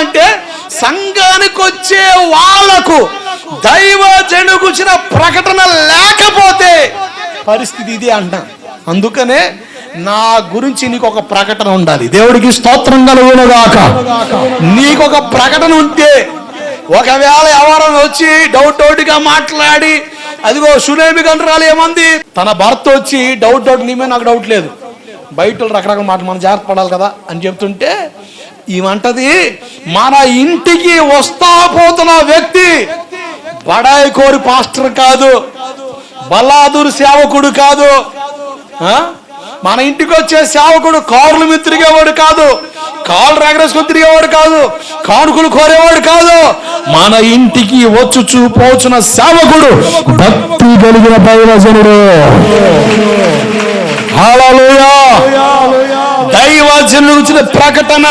అంటే సంఘానికి వచ్చే వాళ్ళకు దైవజనుడు గురించిన ప్రకటన లేకపోతే పరిస్థితి ఇది అంట. అందుకనే నా గురించి నీకు ఒక ప్రకటన ఉండాలి. దేవుడికి స్తోత్రం కలుగునుగాక. నీకు ఒక ప్రకటన ఉంటే, ఒకవేళ ఎవరైనా వచ్చి డౌట్గా మాట్లాడి, అదిగో సునేమి గంటరాలు ఏమంది, తన భర్త వచ్చి డౌట్ నీ మీద నాకు డౌట్ లేదు, బయట రకరకాల మాట మనం జాగ్రత్త పడాలి కదా అని చెప్తుంటే, ఈమంటది మన ఇంటికి వస్తా పోతున్న వ్యక్తి బడాయి కోరి పాస్టర్ కాదు, బల్లాదూరు సేవకుడు కాదు, మన ఇంటికి వచ్చే సేవకుడు కారుల మీద తిరిగేవాడు కాదు, కాళ్ళు రెగరేసుకొని తిరిగేవాడు కాదు, కానుకలు కోరేవాడు కాదు. మన ఇంటికి వచ్చు పోచున్న సేవకుడు భక్తి కలిగిన దైవజనుడు. హల్లెలూయా. దైవజనుడు గురించిన ప్రకటన